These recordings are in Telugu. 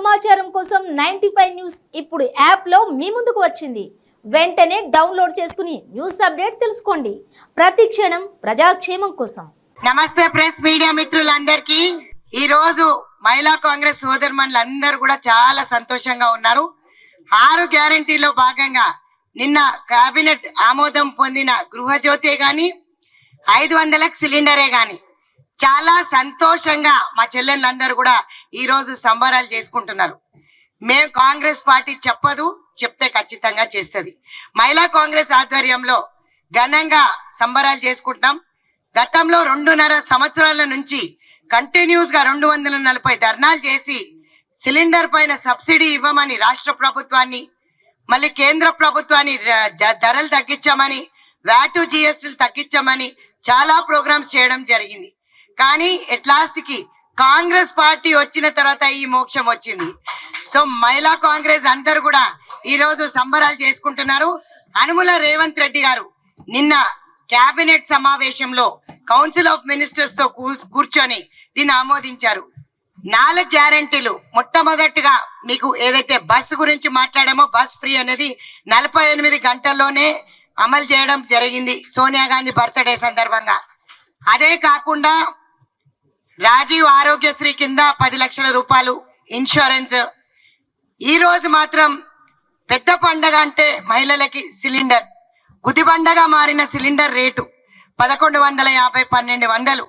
సమాచారం కోసం 95 న్యూస్ ఇప్పుడు యాప్ లో మీ ముందుకు వచ్చింది. వెంటనే డౌన్లోడ్ చేసుకుని న్యూస్ అప్డేట్ తెలుసుకోండి. ప్రతి క్షణం ప్రజాక్షేమం కోసం. నమస్తే ప్రెస్ మీడియా మిత్రులందరికీ. ఈ రోజు మహిళా కాంగ్రెస్ సోదరుమణులందరూ కూడా చాలా సంతోషంగా ఉన్నారు. 6 గ్యారెంటీలో భాగంగా నిన్న కేబినెట్ ఆమోదం పొందిన గృహజ్యోతి గాని 500లకు సిలిండరే గాని చాలా సంతోషంగా మా చెల్లెళ్ళందరూ కూడా ఈ రోజు సంబరాలు చేసుకుంటున్నారు. మేము కాంగ్రెస్ పార్టీ చెప్పదు, చెప్తే ఖచ్చితంగా చేస్తుంది. మహిళా కాంగ్రెస్ ఆధ్వర్యంలో ఘనంగా సంబరాలు చేసుకుంటున్నాం. గతంలో 2.5 సంవత్సరాల నుంచి కంటిన్యూస్ గా 240 ధర్నాలు చేసి సిలిండర్ పైన సబ్సిడీ ఇవ్వమని రాష్ట్ర ప్రభుత్వాన్ని, మళ్ళీ కేంద్ర ప్రభుత్వాన్ని ధరలు తగ్గించమని, వ్యాటు జిఎస్టీలు తగ్గించమని చాలా ప్రోగ్రామ్స్ చేయడం జరిగింది. కానీ ఎట్ లాస్ట్ కి కాంగ్రెస్ పార్టీ వచ్చిన తర్వాత ఈ మోక్షం వచ్చింది. సో మహిళా కాంగ్రెస్ అందరు కూడా ఈ రోజు సంబరాలు చేసుకుంటున్నారు. అనుముల రేవంత్ రెడ్డి గారు నిన్న కేబినెట్ సమావేశంలో కౌన్సిల్ ఆఫ్ మినిస్టర్స్ తో కూర్చొని దీన్ని ఆమోదించారు. 4 గ్యారెంటీలు. మొట్టమొదటిగా మీకు ఏదైతే బస్సు గురించి మాట్లాడామో, బస్ ఫ్రీ అనేది 48 గంటల్లోనే అమలు చేయడం జరిగింది సోనియా గాంధీ బర్త్డే సందర్భంగా. అదే కాకుండా రాజీవ్ ఆరోగ్యశ్రీ కింద 10 లక్షల రూపాయలు ఇన్సూరెన్స్. ఈ రోజు మాత్రం పెద్ద పండగ అంటే మహిళలకి సిలిండర్. గుదిబండగా మారిన సిలిండర్ రేటు 1150, 1200.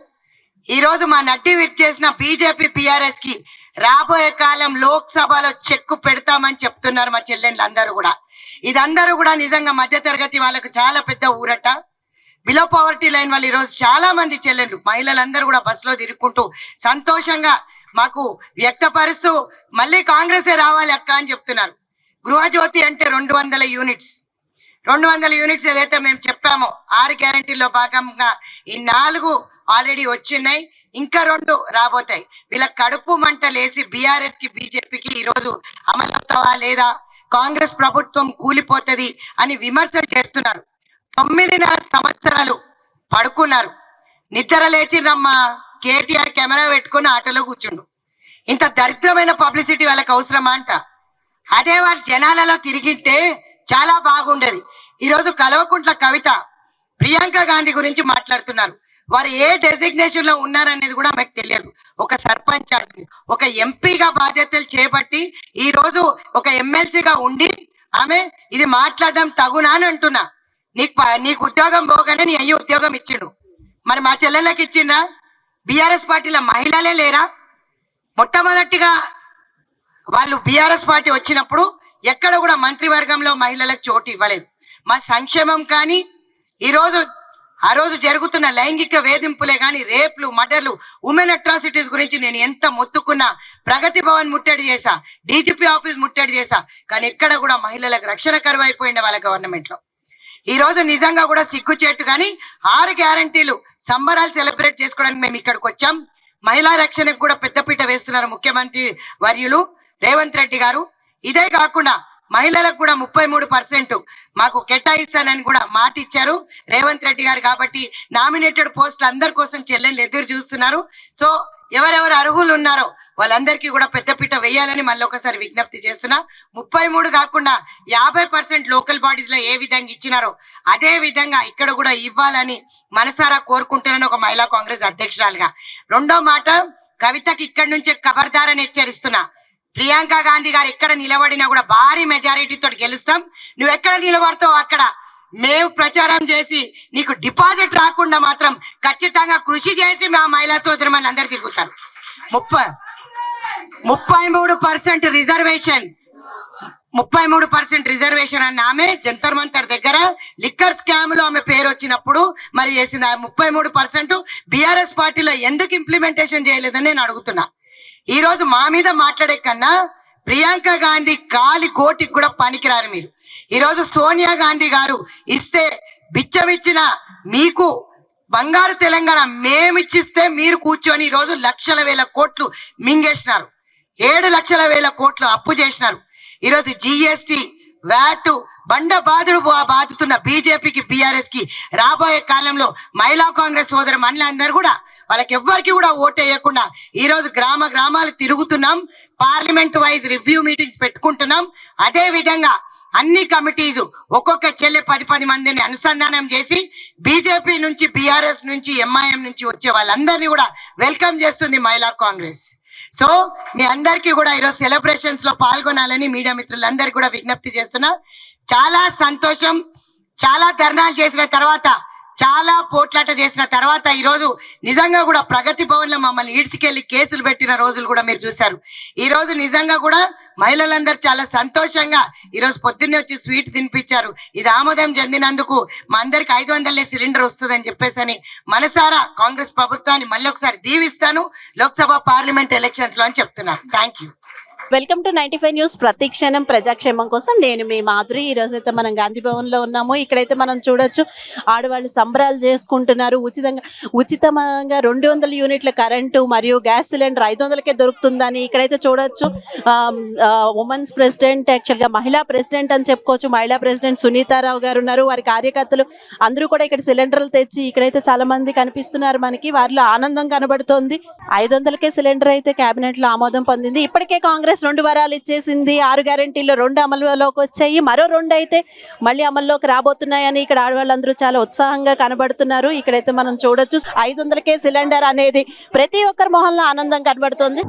ఈ రోజు మా నడ్డి విచ్చేసిన బీజేపీ పిఆర్ఎస్ కి రాబోయే కాలం లోక్సభలో చెక్కు పెడతామని చెప్తున్నారు మా చెల్లెళ్ళు అందరూ కూడా. ఇదందరూ కూడా నిజంగా మధ్యతరగతి వాళ్ళకు చాలా పెద్ద ఊరట. బిలో పవర్టీ లైన్ వాళ్ళు ఈరోజు చాలా మంది చెల్లెళ్ళు మహిళలందరూ కూడా బస్సులో తిరుగుకుంటూ సంతోషంగా మాకు వ్యక్తపరుస్తూ మళ్ళీ కాంగ్రెసే రావాలి అక్క అని చెప్తున్నారు. గృహజ్యోతి అంటే 200 యూనిట్స్. 200 యూనిట్స్ ఏదైతే మేము చెప్పామో 6 గ్యారెంటీల్లో భాగంగా ఈ 4 ఆల్రెడీ వచ్చినాయి, ఇంకా 2 రాబోతాయి. వీళ్ళ కడుపు మంట లేసి బీఆర్ఎస్ కి బీజేపీకి ఈరోజు అమలు అవుతావా లేదా, కాంగ్రెస్ ప్రభుత్వం కూలిపోతుంది అని విమర్శలు చేస్తున్నారు. 9.5 సంవత్సరాలు పడుకున్నారు, నిద్ర లేచిరమ్మా. కేటీఆర్ కెమెరా పెట్టుకుని ఆటోలో కూర్చుండు. ఇంత దరిద్రమైన పబ్లిసిటీ వాళ్ళకి అవసరమా అంట. అదే వాళ్ళు జనాలలో తిరిగింటే చాలా బాగుండేది. ఈరోజు కల్వకుంట్ల కవిత ప్రియాంక గాంధీ గురించి మాట్లాడుతున్నారు. వారు ఏ డెసిగ్నేషన్ లో ఉన్నారనేది కూడా మాకు తెలియదు. ఒక సర్పంచ్, ఒక ఎంపీగా బాధ్యతలు చేపట్టి ఈ రోజు ఒక ఎమ్మెల్సీగా ఉండి ఆమె ఇది మాట్లాడడం తగునా అని అంటున్నా. నీకు ఉద్యోగం పోగానే నీ అయ్యే ఉద్యోగం ఇచ్చిండు, మరి మా చెల్లెళ్ళకి ఇచ్చిండ్రా? బీఆర్ఎస్ పార్టీలో మహిళలే లేరా? మొట్టమొదటిగా వాళ్ళు బీఆర్ఎస్ పార్టీ వచ్చినప్పుడు ఎక్కడ కూడా మంత్రివర్గంలో మహిళలకు చోటు ఇవ్వలేదు. మా సంక్షేమం కానీ ఆ రోజు జరుగుతున్న లైంగిక వేధింపులే కానీ, రేప్లు, మర్డర్లు, ఉమెన్ అట్రాసిటీస్ గురించి నేను ఎంత మొత్తుకున్నా, ప్రగతి భవన్ ముట్టడి చేశా, డీజీపీ ఆఫీస్ ముట్టడి చేశా, కానీ ఎక్కడ కూడా మహిళలకు రక్షణ కరువు అయిపోయింది వాళ్ళ గవర్నమెంట్ లో. ఈ రోజు నిజంగా కూడా సిగ్గుచేటు. కానీ 6 గ్యారెంటీలు సంబరాలు సెలబ్రేట్ చేసుకోవడానికి మేము ఇక్కడికి వచ్చాం. మహిళా రక్షణకు కూడా పెద్దపీట వేస్తున్నారు ముఖ్యమంత్రి వర్యులు రేవంత్ రెడ్డి గారు. ఇదే కాకుండా మహిళలకు కూడా 33% మాకు కేటాయిస్తానని కూడా మాట ఇచ్చారు రేవంత్ రెడ్డి గారు. కాబట్టి నామినేటెడ్ పోస్టులు అందరి కోసం చెల్లెళ్ళు ఎదురు చూస్తున్నారు. సో ఎవరెవరు అర్హులు ఉన్నారో వాళ్ళందరికీ కూడా పెద్దపీట వేయాలని మళ్ళీ ఒకసారి విజ్ఞప్తి చేస్తున్నా. 33 కాకుండా 50% లోకల్ బాడీస్ లో ఏ విధంగా ఇచ్చినారో అదే విధంగా ఇక్కడ కూడా ఇవ్వాలని మనసారా కోరుకుంటున్నాను ఒక మహిళా కాంగ్రెస్ అధ్యక్షురాలుగా. రెండో మాట, కవితకి ఇక్కడి నుంచే ఖబర్దారని హెచ్చరిస్తున్నా. ప్రియాంక గాంధీ గారు ఎక్కడ నిలబడినా కూడా భారీ మెజారిటీతో గెలుస్తాం. నువ్వు ఎక్కడ నిలబడతావు అక్కడ మేము ప్రచారం చేసి నీకు డిపాజిట్ రాకుండా మాత్రం ఖచ్చితంగా కృషి చేసి మా మహిళా సోదరులు అందరు తిరుగుతారు. 33% రిజర్వేషన్ 33% రిజర్వేషన్ అన్న ఆమె జంతర్ మంతర్ దగ్గర లిక్కర్ స్కామ్ లో ఆమె పేరు వచ్చినప్పుడు మరి చేసింది. 33% బీఆర్ఎస్ పార్టీలో ఎందుకు ఇంప్లిమెంటేషన్ చేయలేదని నేను అడుగుతున్నా. ఈ రోజు మా మీద మాట్లాడే కన్నా ప్రియాంక గాంధీ కాలి కోటికి కూడా పనికిరారు మీరు. ఈ రోజు సోనియా గాంధీ గారు ఇస్తే బిచ్చమిచ్చిన మీకు బంగారు తెలంగాణ మేమిచ్చిస్తే మీరు కూర్చొని ఈ రోజు లక్షల వేల కోట్లు మింగేసినారు. 7 లక్షల వేల కోట్లు అప్పు చేసినారు. ఈరోజు జిఎస్టి వ్యాట్ బండ బాదుతున్న బీజేపీకి బీఆర్ఎస్ కి రాబోయే కాలంలో మహిళా కాంగ్రెస్ సోదరు మనులందరూ కూడా వాళ్ళకి ఎవ్వరికి కూడా ఓటు వేయకుండా ఈ రోజు గ్రామాలకు తిరుగుతున్నాం. పార్లమెంట్ వైజ్ రివ్యూ మీటింగ్స్ పెట్టుకుంటున్నాం. అదే విధంగా అన్ని కమిటీస్ ఒక్కొక్క చెల్లె 10 మందిని అనుసంధానం చేసి బీజేపీ నుంచి, బీఆర్ఎస్ నుంచి, ఎంఐఎం నుంచి వచ్చే వాళ్ళందరినీ కూడా వెల్కమ్ చేస్తుంది మహిళా కాంగ్రెస్. సో మీ అందరికీ కూడా ఈరోజు సెలబ్రేషన్స్ లో పాల్గొనాలని మీడియా మిత్రులందరికీ కూడా విజ్ఞప్తి చేస్తున్నా. చాలా సంతోషం. చాలా ధర్నాలు చేసిన తర్వాత, చాలా పోట్లాట చేసిన తర్వాత ఈరోజు నిజంగా కూడా ప్రగతి భవన్ లో మమ్మల్ని ఈడ్చికెళ్లి కేసులు పెట్టిన రోజులు కూడా మీరు చూశారు. ఈ రోజు నిజంగా కూడా మహిళలందరూ చాలా సంతోషంగా ఈరోజు పొద్దున్నే వచ్చి స్వీట్ తినిపించారు. ఇది ఆమోదం చెందినందుకు మా అందరికి 500 సిలిండర్ వస్తుందని చెప్పేసి మనసారా కాంగ్రెస్ ప్రభుత్వాన్ని మళ్ళీ ఒకసారి దీవిస్తాను లోక్సభ పార్లమెంట్ ఎలక్షన్స్ లో అని చెప్తున్నాను. Thank you. Welcome to 95 news. ప్రతి క్షణం ప్రజాక్షేమం కోసం నేను మీ మాధురి. ఈ రోజు అయితే మనం గాంధీ భవన్ లో ఉన్నాము. ఇక్కడైతే మనం చూడొచ్చు, ఆడవాళ్ళు సంబరాలు చేసుకుంటున్నారు. ఉచితంగా 200 యూనిట్ల కరెంటు మరియు గ్యాస్ సిలిండర్ 500కే దొరుకుతుందని ఇక్కడైతే చూడొచ్చు. ఉమెన్స్ ప్రెసిడెంట్, యాక్చువల్ గా మహిళా ప్రెసిడెంట్ అని చెప్పుకోవచ్చు, మహిళా ప్రెసిడెంట్ సునీతారావు గారు ఉన్నారు. వారి కార్యకర్తలు అందరూ కూడా ఇక్కడ సిలిండర్లు తెచ్చి ఇక్కడైతే చాలా మంది కనిపిస్తున్నారు మనకి. వారిలో ఆనందం కనబడుతోంది. 500కే సిలిండర్ అయితే కేబినెట్ లో ఆమోదం పొందింది. ఇప్పటికే కాంగ్రెస్ 2 వారాలు ఇచ్చేసింది. 6 గ్యారెంటీల్లో 2 అమలులోకి వచ్చాయి. మరో 2 అయితే మళ్ళీ అమల్లోకి రాబోతున్నాయని ఇక్కడ ఆడవాళ్ళందరూ చాలా ఉత్సాహంగా కనబడుతున్నారు. ఇక్కడైతే మనం చూడొచ్చు, 500కే సిలిండర్ అనేది ప్రతి ఒక్కరి మొహంలో ఆనందం కనబడుతుంది.